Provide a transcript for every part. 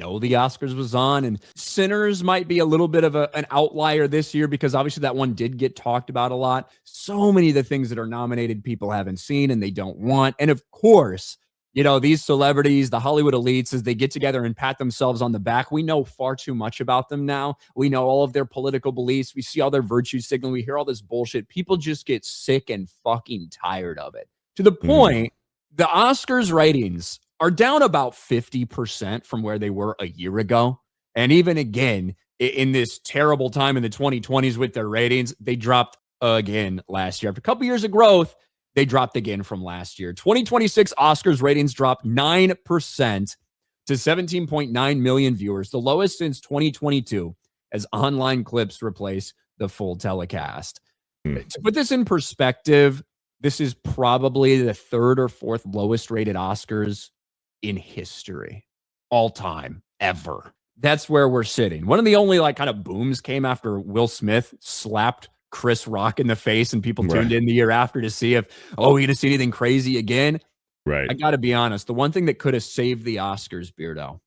know the Oscars was on. And Sinners might be a little bit of an outlier this year because obviously that one did get talked about a lot. So many of the things that are nominated people haven't seen and they don't want. And of course, you know, these celebrities, the Hollywood elites, as they get together and pat themselves on the back, we know far too much about them now. We know all of their political beliefs. We see all their virtue signaling. We hear all this bullshit. People just get sick and fucking tired of it. To the point, the Oscars ratings are down about 50% from where they were a year ago. And even again, in this terrible time in the 2020s with their ratings, they dropped again last year. After a couple years of growth, they dropped again from last year. 2026 Oscars ratings dropped 9% to 17.9 million viewers, the lowest since 2022, as online clips replace the full telecast. To put this in perspective, this is probably the third or fourth lowest rated Oscars in history, all time, ever. That's where we're sitting. One of the only like kind of booms came after Will Smith slapped Chris Rock in the face and people tuned in the year after to see if, we going to see anything crazy again. Right. I got to be honest. The one thing that could have saved the Oscars, Beardo,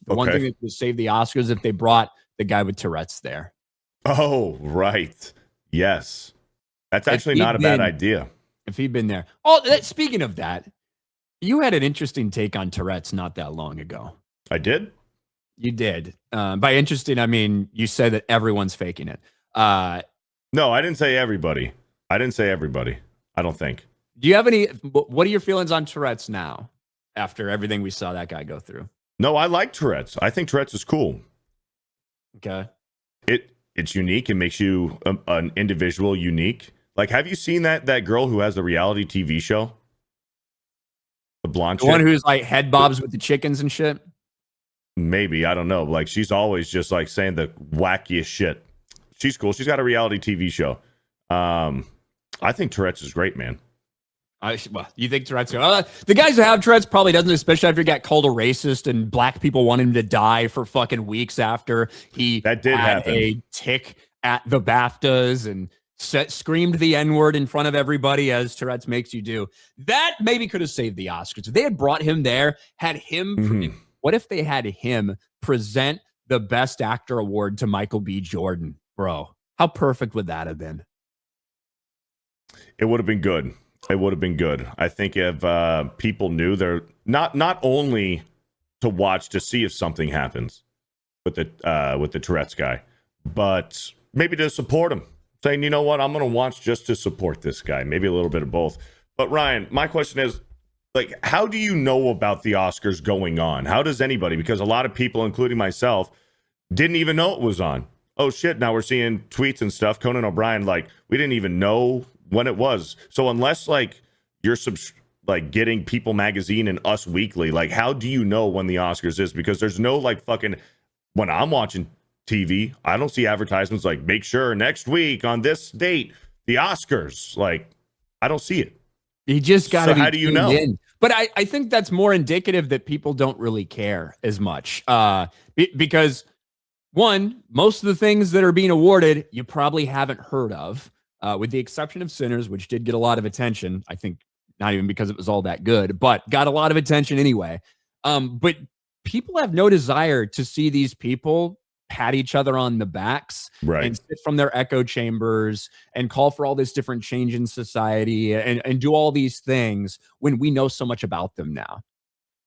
one thing that could have saved the Oscars if they brought the guy with Tourette's there. Oh, right. Yes. That's actually not a bad idea. If he'd been there. Oh, speaking of that, you had an interesting take on Tourette's not that long ago. I did? You did. By interesting, I mean, you said that everyone's faking it. No, I didn't say everybody. I don't think. Do you have any, what are your feelings on Tourette's now after everything we saw that guy go through? No, I like Tourette's. I think Tourette's is cool. Okay. It's unique. It makes you an individual unique. Like, have you seen that girl who has the reality TV show? The blonde chick? One who's like head bobs with the chickens and shit? Maybe. I don't know. Like, she's always just like saying the wackiest shit. She's cool. She's got a reality TV show. I think Tourette's is great, man. You think Tourette's? The guys who have Tourette's probably doesn't, especially after he got called a racist and black people want him to die for fucking weeks after he had a tick at the BAFTAs and screamed the N-word in front of everybody, as Tourette's makes you do. That maybe could have saved the Oscars. If they had brought him there, had him, what if they had him present the Best Actor award to Michael B. Jordan? Bro, how perfect would that have been? It would have been good. It would have been good. I think if people knew, they're not only to watch to see if something happens with the Tourette's guy, but maybe to support him, saying, you know what, I'm going to watch just to support this guy. Maybe a little bit of both. But Ryan, my question is, like, how do you know about the Oscars going on? How does anybody? Because a lot of people, including myself, didn't even know it was on. Oh shit! Now we're seeing tweets and stuff. Conan O'Brien, like, we didn't even know when it was. So unless like you're getting People Magazine and Us Weekly, like, how do you know when the Oscars is? Because there's no like fucking, when I'm watching TV, I don't see advertisements like, make sure next week on this date the Oscars. Like, I don't see it. You just got to. So how do you know? But I think that's more indicative that people don't really care as much because. One, most of the things that are being awarded, you probably haven't heard of, with the exception of Sinners, which did get a lot of attention. I think not even because it was all that good, but got a lot of attention anyway. But people have no desire to see these people pat each other on the backs and sit from their echo chambers and call for all this different change in society and do all these things when we know so much about them now.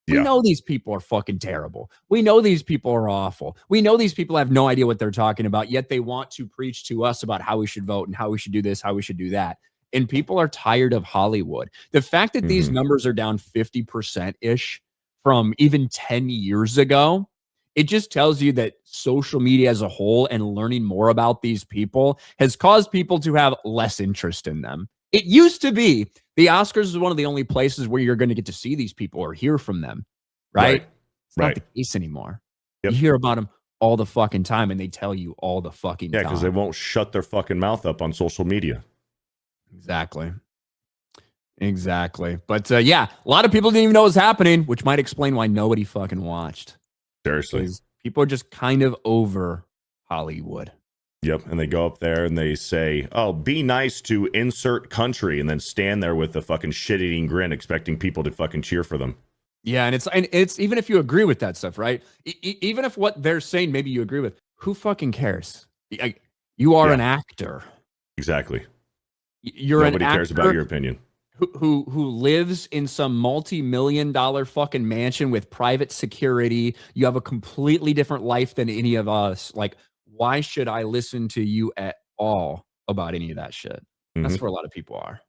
We know these people are fucking terrible. We know these people are awful. We know these people have no idea what they're talking about, yet they want to preach to us about how we should vote and how we should do this, how we should do that. And people are tired of Hollywood. The fact that these numbers are down 50%-ish from even 10 years ago, it just tells you that social media as a whole and learning more about these people has caused people to have less interest in them. It used to be the Oscars is one of the only places where you're going to get to see these people or hear from them, right? It's not the case anymore. You hear about them all the fucking time and they tell you all the fucking time. Yeah, because they won't shut their fucking mouth up on social media. Exactly. But yeah, a lot of people didn't even know what was happening, which might explain why nobody fucking watched. Seriously. People are just kind of over Hollywood. Yep, and they go up there and they say, oh, be nice to insert country, and then stand there with a fucking shit-eating grin expecting people to fucking cheer for them. Yeah, and it's even if you agree with that stuff, right? Even if what they're saying maybe you agree with, who fucking cares? You are an Yeah, actor. exactly. You're an Nobody cares about actor your opinion. who lives in some multi-million-dollar fucking mansion with private security. You have a completely different life than any of us. Like, why should I listen to you at all about any of that shit? That's Mhm. where a lot of people are.